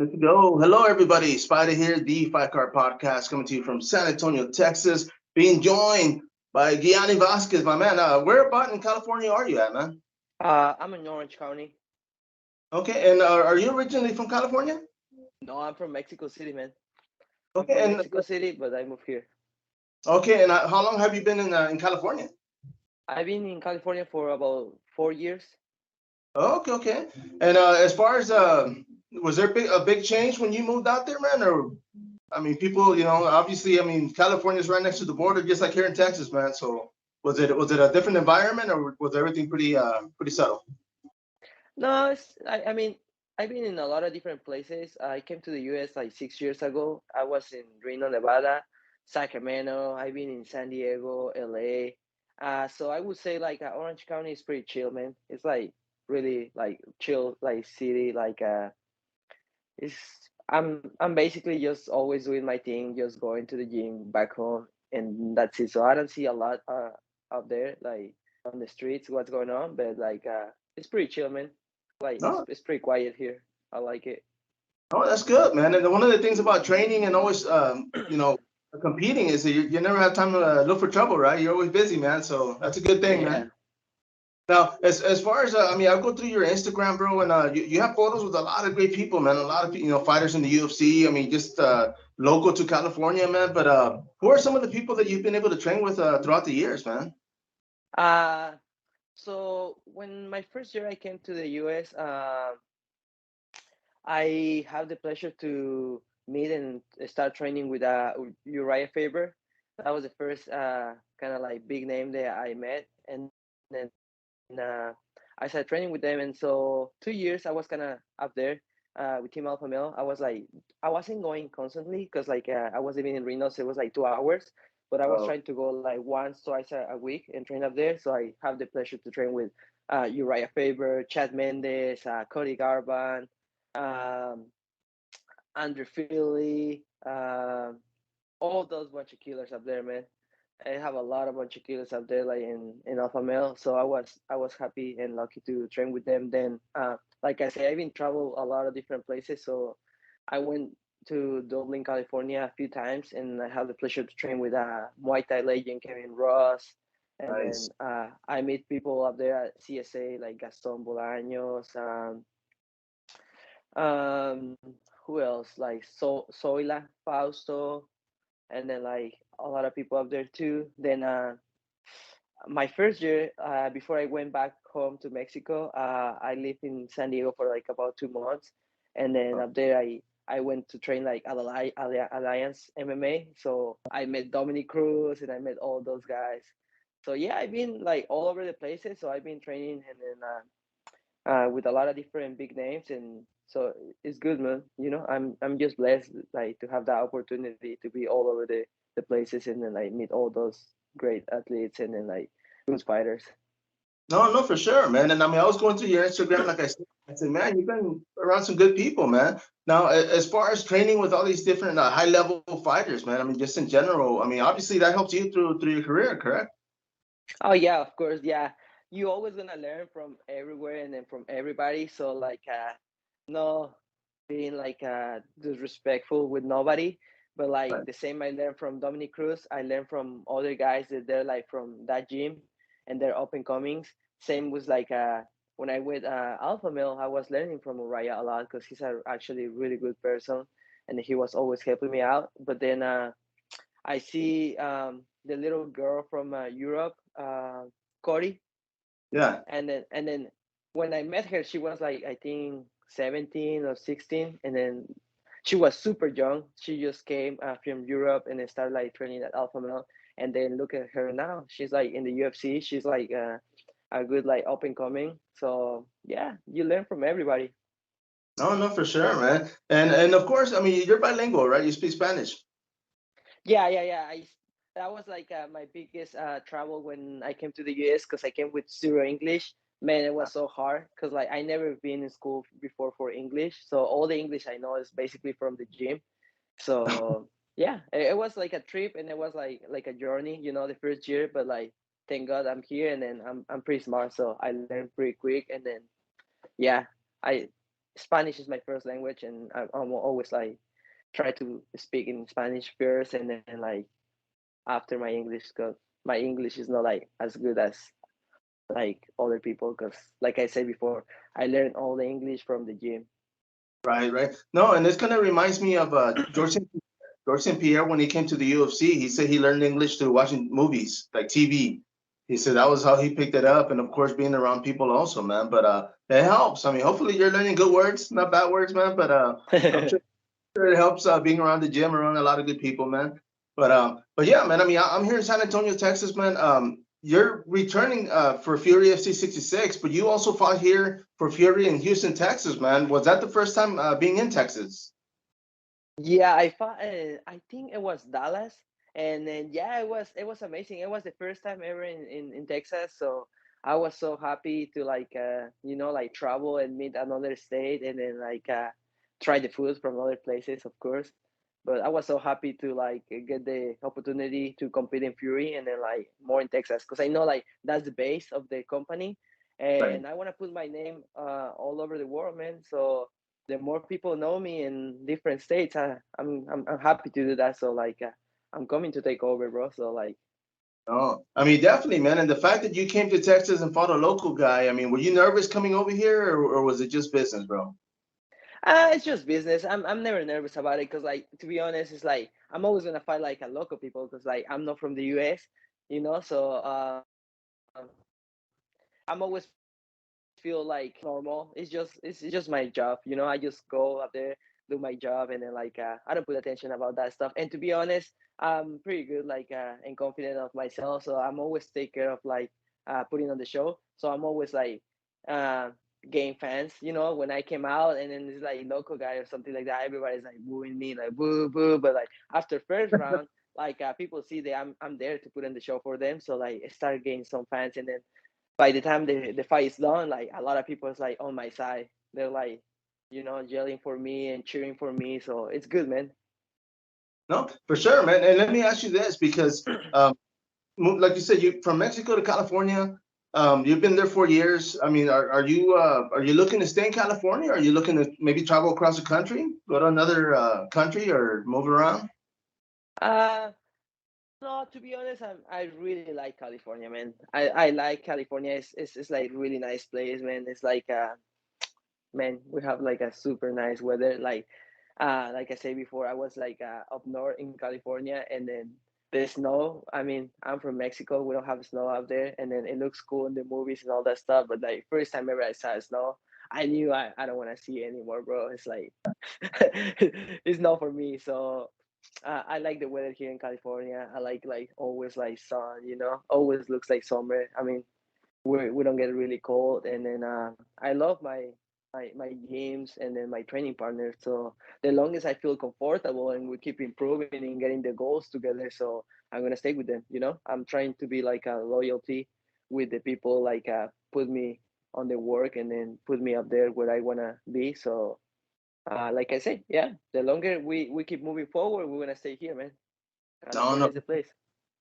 Good to go. Hello, everybody. Spider here, the Five Car Podcast, coming to you from San Antonio, Texas. Being joined by Gianni Vasquez, my man. Where about in California are you at, man? I'm in Orange County. Okay, and are you originally from California? No, I'm from Mexico City, man. I'm Okay, from and Mexico City, but I moved here. how long have you been in California? I've been in California for about 4 years. Okay. And as far as was there a big change when you moved out there, man? Or I mean, people, obviously, I mean, California's right next to the border, just like here in Texas, man. So was it a different environment, or was everything pretty subtle? No, I mean, I've been in a lot of different places. I came to the US like 6 years ago. I was in Reno, Nevada, Sacramento. I've been in San Diego, LA. So I would say like Orange County is pretty chill, man. It's like really like chill, like city, it's I'm basically just always doing my thing, just going to the gym back home, and that's it. So I don't see a lot out there like on the streets what's going on, but it's pretty chill, man. Like No, it's pretty quiet here. I like it. no, that's good, man. And one of the things about training and always, competing is that you never have time to look for trouble, right? You're always busy, man. So that's a good thing, Yeah. man. Now, as far as I mean, I go through your Instagram, bro, and you have photos with a lot of great people, man. A lot of fighters in the UFC. I mean, just local to California, man. But who are some of the people that you've been able to train with throughout the years, man? Uh so when my first year I came to the US, I have the pleasure to meet and start training with Uriah Faber. That was the first kind of like big name that I met, and then I started training with them. And so 2 years I was kind of up there with Team Alpha Male. I wasn't going constantly because I was living in Reno, so it was like 2 hours. But I was Oh, trying to go like once, twice a week and train up there. So I have the pleasure to train with Uriah Faber, Chad Mendes, Cody Garban, um, Andrew Philly, all those bunch of killers up there, man. I have a lot of bunch of killers up there, like in Alpha Male. So I was happy and lucky to train with them. Then, like I say, I've been travel a lot of different places. So I went to Dublin, California a few times, and I had the pleasure to train with Muay Thai legend Kevin Ross. And then nice. I meet people up there at CSA like Gaston Bolaños, who else? Like Soila Fausto, and then like a lot of people up there too. Then my first year, before I went back home to Mexico, I lived in San Diego for like about 2 months, and then up there I went to train like at Alliance MMA. So I met Dominic Cruz and I met all those guys. So yeah, I've been like all over the places. So I've been training and then with a lot of different big names, and so it's good, man. I'm just blessed like to have that opportunity to be all over the places and then like meet all those great athletes and then like good fighters. No, for sure, man. And I mean, I was going through your Instagram, like I said, man, you've been around some good people, man. Now, as far as training with all these different high level fighters, man, I mean, just in general, I mean, obviously that helps you through your career, correct? Oh yeah, of course, yeah. You always gonna learn from everywhere and then from everybody. So no being like disrespectful with nobody, but like Right. the same I learned from Dominic Cruz, I learned from other guys that they're like from that gym and they're up and comings. Same was when I went Alpha Male, I was learning from Uriah a lot because he's actually a really good person and he was always helping me out. But then I see the little girl from Europe, Cody, Yeah. and then when I met her, she was like I think 17 or 16, and then she was super young. She just came from Europe and then started like training at Alpha Male, and then look at her now. She's like in the UFC. She's like a good like up and coming. So yeah, you learn from everybody. No, for sure, man. And of course, I mean, you're bilingual, right? You speak Spanish. Yeah. That was like my biggest travel when I came to the US because I came with zero English. Man, it was so hard because like I never been in school before for English, so all the English I know is basically from the gym. So yeah, it was like a trip and it was like a journey, the first year. But like, thank God I'm here and then I'm pretty smart, so I learned pretty quick. And then yeah, I Spanish is my first language, and I'm always like try to speak in Spanish first, and then like after my English, because my English is not like as good as like other people. Because like I said before, I learned all the English from the gym. Right, right. No, and this kind of reminds me of George St. Pierre when he came to the UFC. He said he learned English through watching movies, like TV. He said that was how he picked it up, and of course being around people also, man. But it helps. I mean, hopefully you're learning good words, not bad words, man. But I'm sure it helps being around the gym, around a lot of good people, man. But yeah, man. I mean, I'm here in San Antonio, Texas, man. You're returning for Fury FC 66, but you also fought here for Fury in Houston, Texas, man. Was that the first time being in Texas? Yeah, I thought I think it was Dallas, and then yeah, it was amazing. It was the first time ever in Texas, so I was so happy to like like travel and meet another state, and then like try the food from other places, of course. But I was so happy to like get the opportunity to compete in Fury, and then like more in Texas, because I know like that's the base of the company, Right. and I want to put my name all over the world, man. So the more people know me in different states, I'm happy to do that. So like, I'm coming to take over, bro. So like, Oh, I mean, definitely, man. And the fact that you came to Texas and fought a local guy, I mean, were you nervous coming over here, or was it just business, bro? it's just business. I'm never nervous about it, because like, to be honest, it's like I'm always gonna fight like a local people, because like I'm not from the US, So I'm always feel like normal. It's just my job, I just go up there, do my job, and then like I don't put attention about that stuff. And to be honest, I'm pretty good like and confident of myself. So I'm always take care of like putting on the show. So I'm always like uh game fans, when I came out, and then it's like local guy or something like that, everybody's like booing me like boo boo. But like after first round, like people see that I'm there to put on the show for them. So like I start getting some fans, and then by the time the fight is done, like a lot of people is like on my side. They're like, yelling for me and cheering for me. So it's good, man. No, for sure, man. And let me ask you this, because like you said, you from Mexico to California. You've been there 4 years. I mean, are you looking to stay in California? Or are you looking to maybe travel across the country, go to another country, or move around? Uh no, to be honest, I really like California, man. I like California. It's like really nice place, man. It's like man, we have like a super nice weather. Like I said before, I was like up north in California, and then the snow. I mean, I'm from Mexico. We don't have snow out there, and then it looks cool in the movies and all that stuff. But like first time ever I saw snow, I knew I don't want to see it anymore, bro. It's like it's not for me. So I like the weather here in California. I like always like sun. Always looks like summer. I mean, we don't get really cold, and then I love my games, and then my training partners. So the longest I feel comfortable, and we keep improving and getting the goals together, so I'm gonna stay with them. I'm trying to be like a loyalty with the people, like put me on the work, and then put me up there where I wanna be. So like I say, yeah, the longer we keep moving forward, we're gonna stay here, man. No, California no. is the place.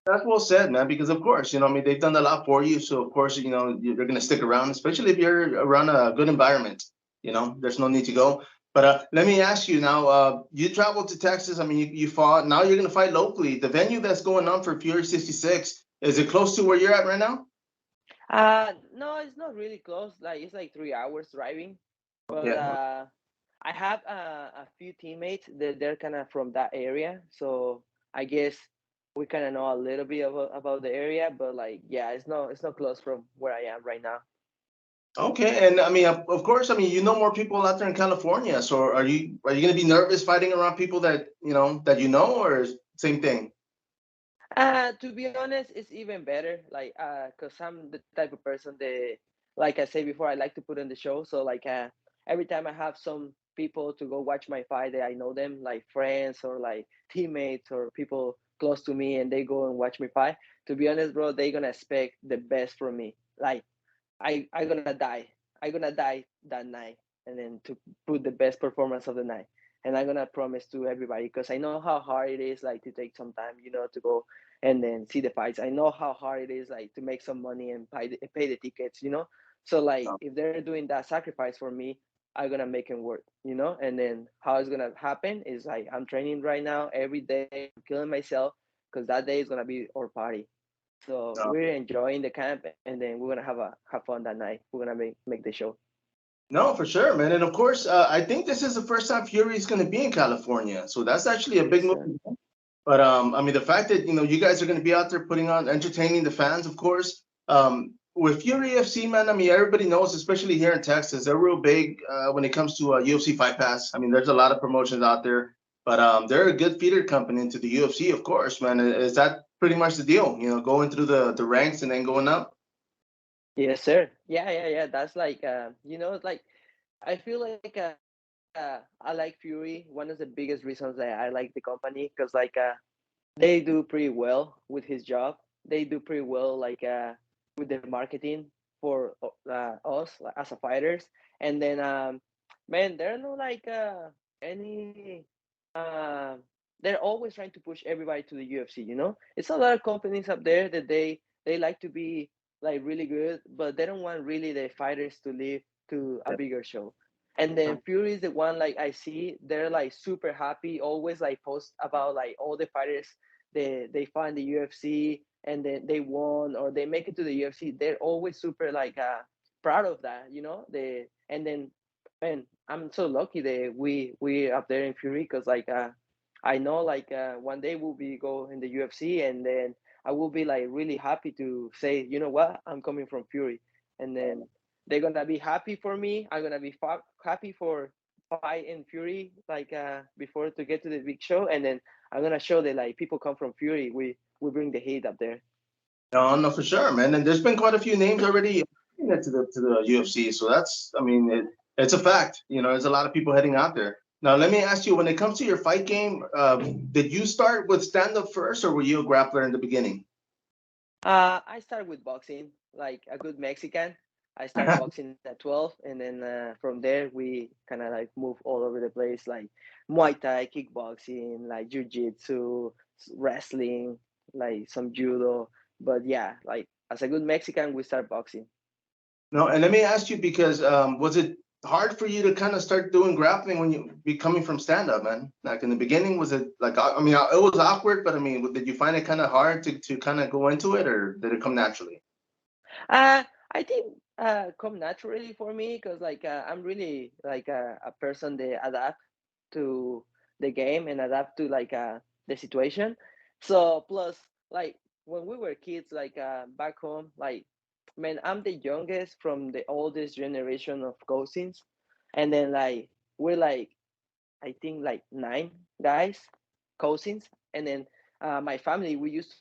That's well said, man. Because of course, I mean, they've done a lot for you, so of course, you're gonna stick around, especially if you're around a good environment. There's no need to go. But let me ask you now. You traveled to Texas. I mean, you fought. Now you're gonna fight locally. The venue that's going on for Fury 66, is it close to where you're at right now? No, it's not really close. Like it's like 3 hours driving, but Okay. I have a few teammates that they're kind of from that area, so I guess we kind of know a little bit about the area. But like, yeah, it's not close from where I am right now. Okay. And I mean, of course, I mean, more people out there in California. So are you gonna be nervous fighting around people that or same thing? To be honest, it's even better. Like, cause I'm the type of person that, like I said before, I like to put on the show. So like, every time I have some people to go watch my fight that I know them, like friends or like teammates or people close to me, and they go and watch me fight. To be honest, bro, they gonna expect the best from me. Like, I gonna die. I gonna die that night, and then to put the best performance of the night. And I'm gonna promise to everybody, because I know how hard it is, like to take some time, to go and then see the fights. I know how hard it is, like to make some money and pay the tickets. So like if they're doing that sacrifice for me, I'm gonna make it work, you know. And then how it's gonna happen is like I'm training right now every day, I'm killing myself because that day is gonna be our party. So No, we're enjoying the camp, and then we're gonna have fun that night. We're gonna make the show. no, for sure, man. And of course, I think this is the first time Fury is going to be in California, so that's actually a big Yes, move. sir. But I mean, the fact that you guys are going to be out there putting on, entertaining the fans, of course. With Fury FC, man, I mean, everybody knows, especially here in Texas, they're real big when it comes to UFC Fight Pass. I mean, there's a lot of promotions out there, but they're a good feeder company into the UFC, of course, man. Is that pretty much the deal? Going through the ranks and then going up. Yes, sir. Yeah. That's like like I feel like I like Fury. One of the biggest reasons that I like the company because they do pretty well with his job. They do pretty well with the marketing for us like, as a fighters. And then man, they're not any uh, they're always trying to push everybody to the UFC, you know? It's a lot of companies up there that they like to be like really good, but they don't want really the fighters to live to a bigger show. And then Fury is the one like I see they're like super happy, always like post about like all the fighters they find the UFC and then they won or they make it to the UFC. They're always super proud of that, you know. They and then man, I'm so lucky that we up there in Fury because I know one day we'll be go in the UFC and then I will be like really happy to say, you know what, I'm coming from Fury, and then they're gonna be happy for me. I'm gonna be happy for fight in Fury before to get to the big show, and then I'm gonna show that like people come from Fury. We bring the heat up there. No, no, for sure, man. And there's been quite a few names already to the UFC. So that's, I mean, it's a fact. There's a lot of people heading out there. Now, let me ask you, when it comes to your fight game, did you start with stand up first, or were you a grappler in the beginning? I started with boxing, like a good Mexican. I started boxing at 12, and then from there we kind of like move all over the place, like Muay Thai, kickboxing, like jiu-jitsu, wrestling, like some judo. But yeah, like as a good Mexican, we start boxing. No, and let me ask you because was it hard for you to kind of start doing grappling when you be coming from stand up, man? Like in the beginning, was it like, I mean, it was awkward, but I mean, did you find it kind of hard to kind of go into it, or did it come naturally? I think come naturally for me because I'm really like a person that adapt to the game and adapt to the situation. So plus like when we were kids back home, like man, I'm the youngest from the oldest generation of cousins, and then we're I think like nine guys, cousins, and then my family we used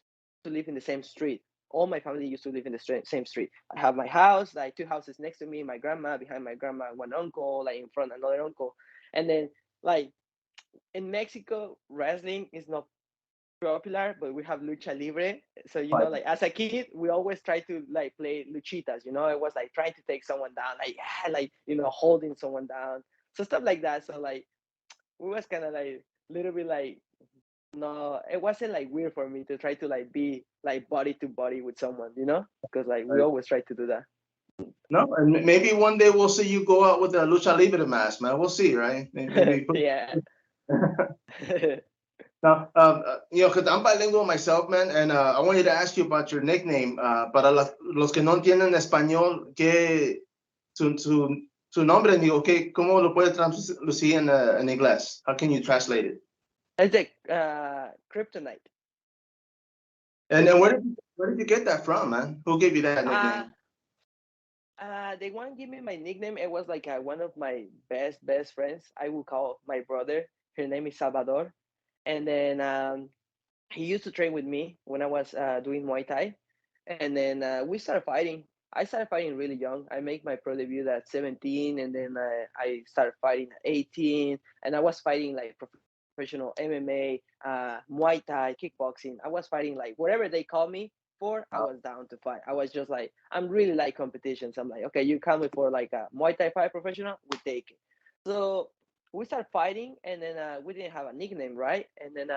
to live in the same street. All my family used to live in the same street. I have my house, like two houses next to me, my grandma behind my grandma, one uncle, like in front another uncle, and then like in Mexico, wrestling is not popular, but we have lucha libre. So you know, like as a kid, we always try to like play luchitas. You know, it was like trying to take someone down, like yeah, like holding someone down, so stuff like that. So like we was kind of like little bit like no, it wasn't like weird for me to try to like be like body to body with someone, you know, because like we always try to do that. No, and maybe one day we'll see you go out with a lucha libre mask, man. We'll see, right? Maybe. Yeah. Now, because I'm bilingual myself, man, and I wanted to ask you about your nickname. Para los que no entienden español, su nombre, digo, ¿cómo lo puede traducir en inglés? How can you translate it? It's like kryptonite. And Kryptonite. where did you get that from, man? Who gave you that Uh nickname? they want to give me my nickname. It was like one of my best friends. I will call my brother. Her name is Salvador, and then he used to train with me when I was doing Muay Thai, and then we started fighting. I started fighting really young. I made my pro debut at 17, and then I started fighting at 18, and I was fighting like professional MMA, Muay Thai, kickboxing. I was fighting like whatever they call me for. I was down to fight. I was just like, I'm really like competitions. I'm like, okay, you call me for like a Muay Thai fight professional, we take it. So we started fighting, and then we didn't have a nickname, right? And then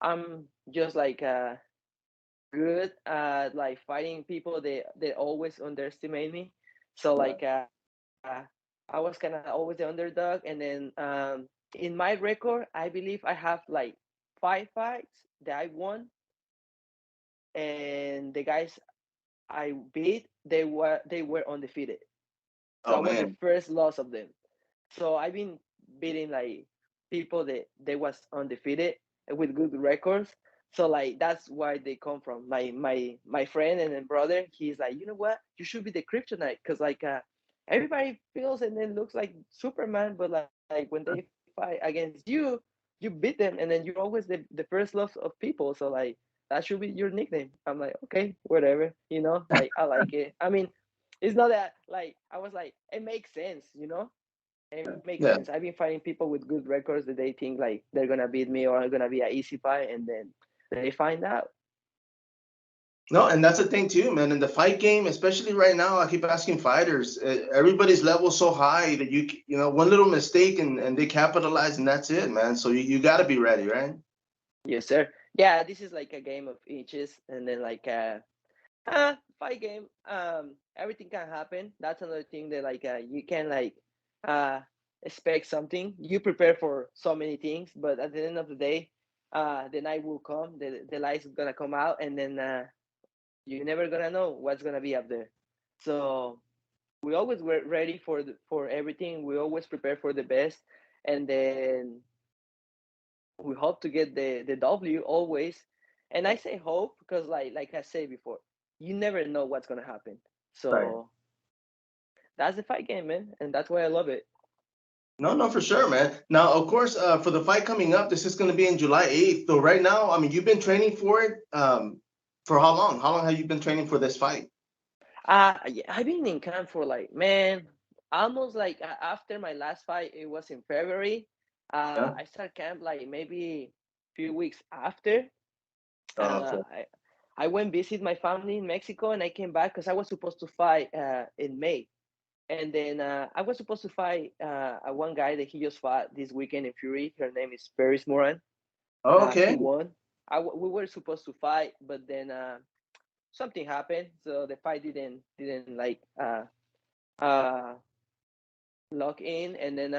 I'm just good at like fighting people. They always underestimate me. So I was kind of always the underdog, and then in my record, I believe I have like 5 fights that I won, and the guys I beat, they were undefeated. So Oh I was the man. first loss of them. So I've been beating like people that they was undefeated with good records. So like that's why they come from. My friend and then brother, he's like, you know what? You should be the kryptonite because like everybody feels and then looks like Superman, but like when they fight against you beat them and then you're always the first love of people. So like that should be your nickname. I'm like, okay, whatever, like I like it. I mean, it's not that like I was like it makes sense. It makes sense. Yeah. I've been fighting people with good records that they think like they're gonna beat me or are gonna be an easy fight, and then they find out. No, and that's the thing too, man. In the fight game, especially right now, I keep asking fighters. Everybody's level so high that one little mistake and they capitalize and that's it, man. So you got to be ready, right? Yes, sir. Yeah, this is like a game of inches, and then like fight game. Everything can happen. That's another thing that like you can like uh expect something. You prepare for so many things, but at the end of the day, the night will come. The lights gonna come out, and then you're never gonna know what's gonna be up there. So we always were ready for everything. We always prepare for the best, and then we hope to get the W always. And I say hope because like I said before, you never know what's gonna happen. Right. So that's the fight game, man, and that's why I love it. No, no, for sure, man. Now, of course, for the fight coming up, this is going to be in July 8th. So right now, I mean, you've been training for it for how long? How long have you been training for this fight? Yeah, I've been in camp for like man, almost like after my last fight, it was in February. Yeah. I started camp like maybe few weeks after. Oh, okay. I went visit my family in Mexico, and I came back because I was supposed to fight in May, and then I was supposed to fight one guy that he just fought this weekend in Fury. Her name is Paris Moran. Oh, She okay. won. We were supposed to fight, but then something happened, so the fight didn't like uh, lock in, and then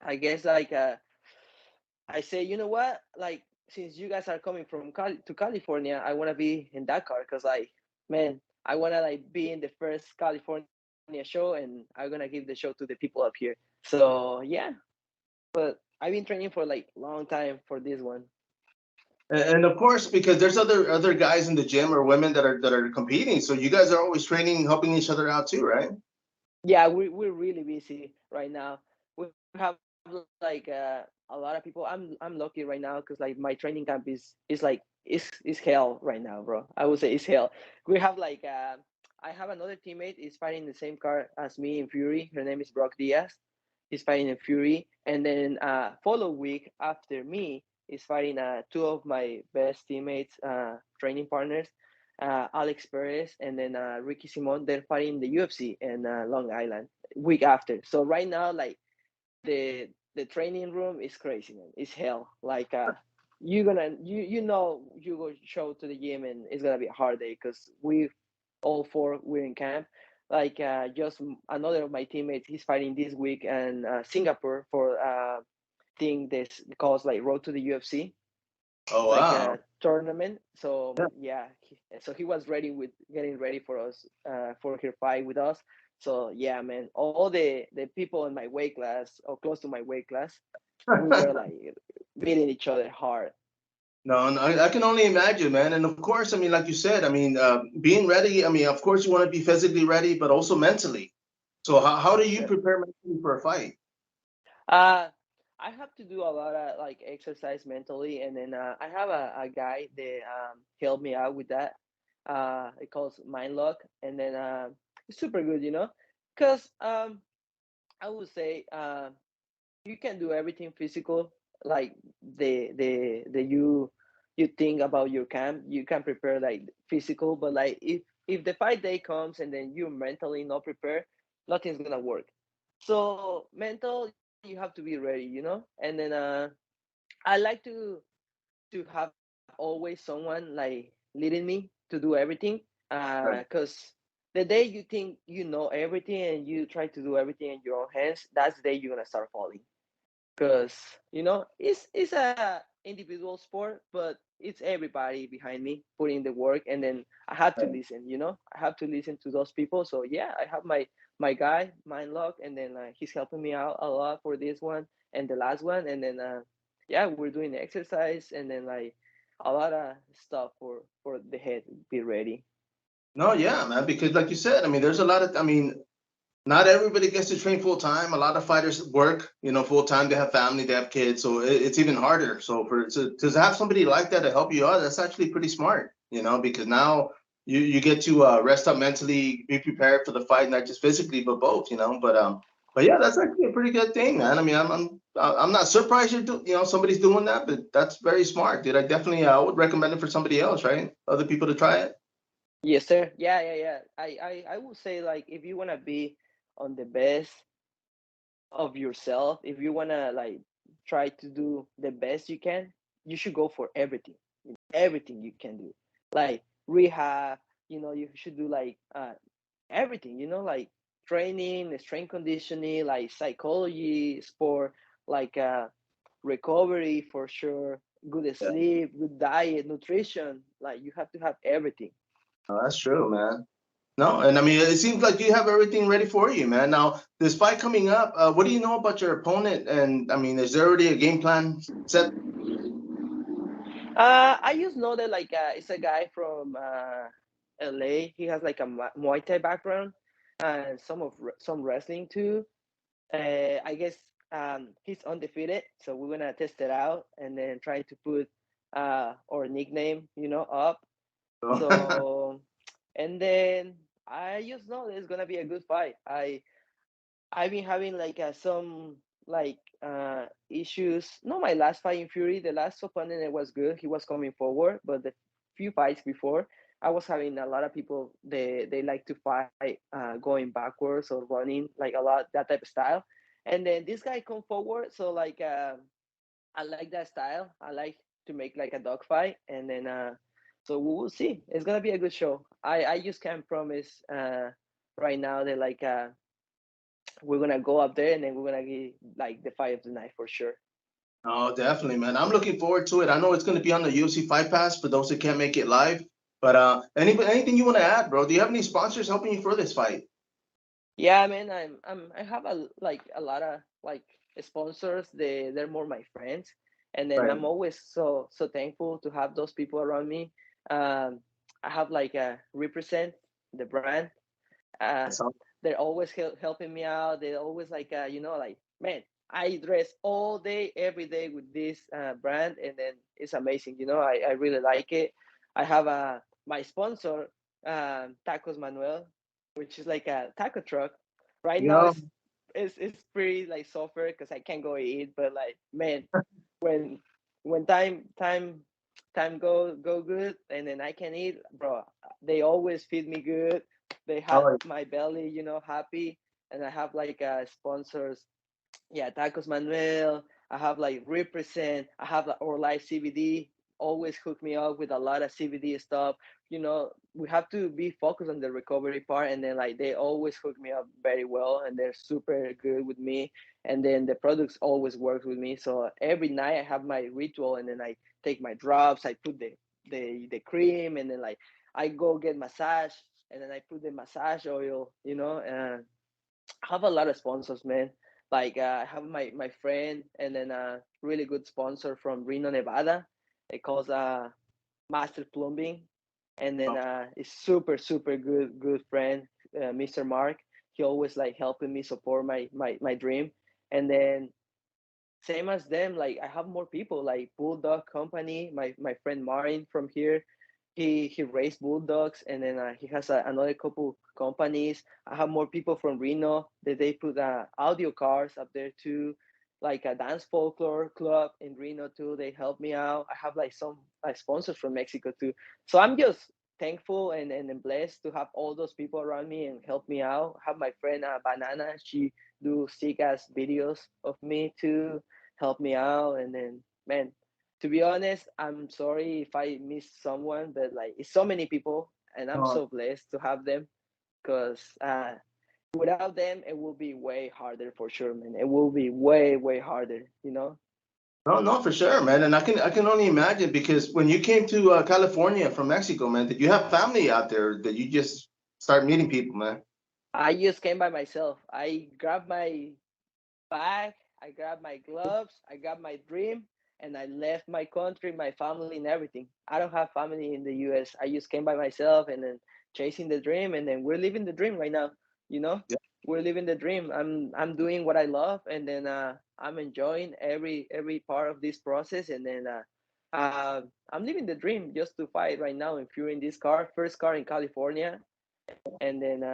I guess like I say, you know what, like since you guys are coming from to California, I want to be in that car because like man, I want to like be in the first California show, and I'm gonna give the show to the people up here. So yeah, but I've been training for like long time for this one. And of course, because there's other guys in the gym or women that are competing, so you guys are always training, helping each other out too, right? Yeah, we're really busy right now. We have like a lot of people. I'm lucky right now because like my training camp is like is hell right now, bro. I would say it's hell. We have like I have another teammate is fighting the same car as me in Fury. Her name is Brock Diaz. He's fighting in Fury, and then follow week after me is fighting two of my best teammates, training partners, Alex Perez and then Ricky Simon. They're fighting the UFC in Long Island week after. So right now, like the training room is crazy, man. It's hell. Like you go show to the gym and it's gonna be a hard day because we all four we're in camp. Like just another of my teammates, he's fighting this week in Singapore for thing this calls like Road to the UFC, Oh like wow. a tournament. Yeah. So yeah, so he was ready with getting ready for us for her fight with us. So yeah, man, all the people in my weight class or close to my weight class, we were like beating each other hard. No, no, I can only imagine, man. And of course, I mean, like you said, I mean, being ready. I mean, of course, you want to be physically ready, but also mentally. So how do Yes, you sir. prepare mentally for a fight? Uh, I have to do a lot of like exercise mentally, and then I have a guy that helped me out with that. It calls Mind Lock, and then it's super good, because I would say you can do everything physical, like the you think about your camp. You can prepare like physical, but like if the fight day comes and then you're mentally not prepared, nothing's gonna work. So mental, you have to be ready. And then I like to have always someone like leading me to do everything, Right. because the day you think you know everything and you try to do everything in your own hands, that's the day you're gonna start falling. Because it's a individual sport, but it's everybody behind me putting the work, and then I have to Right. listen. I have to listen to those people. So yeah, I have my guy, mind lock, and then he's helping me out a lot for this one and the last one, and then yeah, we're doing exercise, and then like a lot of stuff for the head be ready. No, yeah, man, because like you said, I mean, there's a lot of, I mean, not everybody gets to train full time. A lot of fighters work, full time. They have family, they have kids, so it's even harder. So to have somebody like that to help you out, that's actually pretty smart, because now you get to rest up mentally, be prepared for the fight, not just physically, but both, But yeah, that's actually a pretty good thing, man. I mean, I'm not surprised somebody's doing that, but that's very smart, dude. I would recommend it for somebody else, right? Other people to try it. Yes, sir. Yeah, yeah, yeah. I will say, like, if you want to be on the best of yourself, if you want to like try to do the best you can, you should go for everything. Everything you can do, like rehab. You should do like everything. Like training, strength conditioning, like psychology, sport, like recovery for sure, good Yeah, sleep, good diet, nutrition. Like you have to have everything. no, that's true, man. No, and I mean, it seems like you have everything ready for you, man. Now, this fight coming up, what do you know about your opponent? And I mean, is there already a game plan set? I just know that like it's a guy from LA. He has like a Muay Thai background and some wrestling too. I guess he's undefeated, so we're gonna test it out and then try to put our nickname, up. So, and then I just know it's gonna be a good fight. I've been having like some like issues. Not my last fight in Fury. The last opponent it was good. He was coming forward, but the few fights before, I was having a lot of people. They like to fight going backwards or running like a lot that type of style. And then this guy come forward, so like I like that style. I like to make like a dog fight, and then so we will see. It's gonna be a good show. I just can't promise right now that like we're gonna go up there and then we're gonna get like the fight of the night for sure. Oh, definitely, man. I'm looking forward to it. I know it's going to be on the UFC Fight Pass for those that can't make it live. But anything you want to add, bro? Do you have any sponsors helping you for this fight? Yeah, man. I have a lot of like sponsors. They're more my friends, and then Right. I'm always so thankful to have those people around me. Um, I have like a represent the brand. Uh, That's all. they're always helping me out. They're always like like, man, I dress all day every day with this brand, and then it's amazing. I really like it. I have my sponsor, Tacos Manuel, which is like a taco truck. Right You now know, it's pretty like suffer because I can't go eat, but like, man, when when time go good and then I can eat, bro, they always feed me good. They have oh, my belly, happy. And I have like sponsors. Yeah, Tacos Manuel. I have like Represent. I have like Our Life CBD. Always hook me up with a lot of CBD stuff. We have to be focused on the recovery part, and then like they always hook me up very well, and they're super good with me. And then the products always work with me. So every night I have my ritual, and then I take my drops. I put the cream, and then like I go get massage, and then I put the massage oil. And I have a lot of sponsors, man. Like I have my friend, and then a really good sponsor from Reno, Nevada. It calls Master Plumbing, and then it's super good friend, Mr. Mark. He always like helping me support my dream, and then same as them, like I have more people like Bulldog Company, my friend Marin from here. He raised bulldogs, and then he has another couple companies. I have more people from Reno that they put audio cars up there too, like a dance folklore club in Reno too. They help me out. I have like some sponsors from Mexico too. So I'm just thankful and blessed to have all those people around me and help me out. I have my friend Banana. She do sick ass videos of me too, help me out. And then, man, to be honest, I'm sorry if I miss someone, but like it's so many people, and I'm oh, so blessed to have them. because without them, it will be way harder for sure, man. It will be way, way harder, you know? No, no, for sure, man. And I can only imagine because when you came to California from Mexico, man, did you have family out there that you just start meeting people, man? I just came by myself. I grabbed my bag, I grabbed my gloves, I grabbed my dream, and I left my country, my family, and everything. I don't have family in the US. I just came by myself and then chasing the dream, and then we're living the dream right now. You know, Yeah, we're living the dream. I'm doing what I love, and then I'm enjoying every part of this process, and then I'm living the dream just to fight right now and fueling this car, first car in California, and then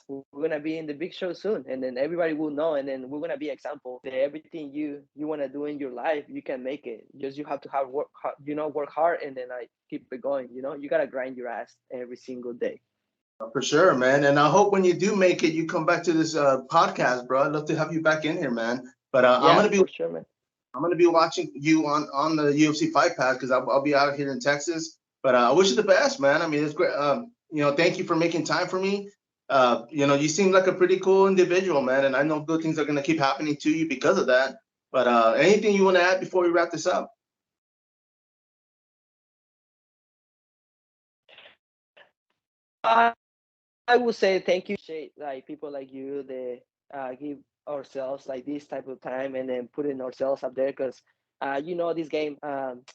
we're gonna be in the big show soon, and then everybody will know, and then we're gonna be example that everything you wanna do in your life, you can make it. Just you have to have work, work hard, and then like keep it going. You know, you gotta grind your ass every single day. for sure, man. And I hope when you do make it, you come back to this podcast, bro. I'd love to have you back in here, man. But Yeah, for sure, man. I'm gonna be watching you on the UFC Fight Pass because I'll be out here in Texas. But I wish you the best, man. I mean, it's great. Thank you for making time for me. You seem like a pretty cool individual, man, and I know good things are gonna keep happening to you because of that. But anything you want to add before we wrap this up? I I would say thank you. Like people like you, they give ourselves like this type of time and then putting ourselves up there because this game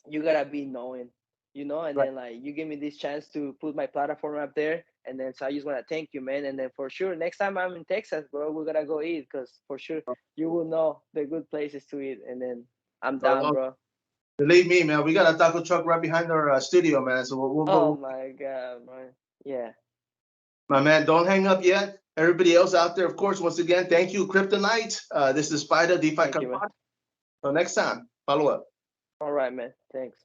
you gotta be knowing, and Right. then like you give me this chance to put my platform up there, and then so I just wanna thank you, man. And then for sure next time I'm in Texas, bro, we're gonna go eat because for sure you will know the good places to eat, and then I'm down, Oh, bro. believe me, man. We got a taco truck right behind our studio, man. So Oh my god, man. Yeah. my man, don't hang up yet. Everybody else out there, of course, once again, thank you, Kryptonite. This is Spider DeFi Thank Cup. you, man. Until next time, follow up. All right, man. Thanks.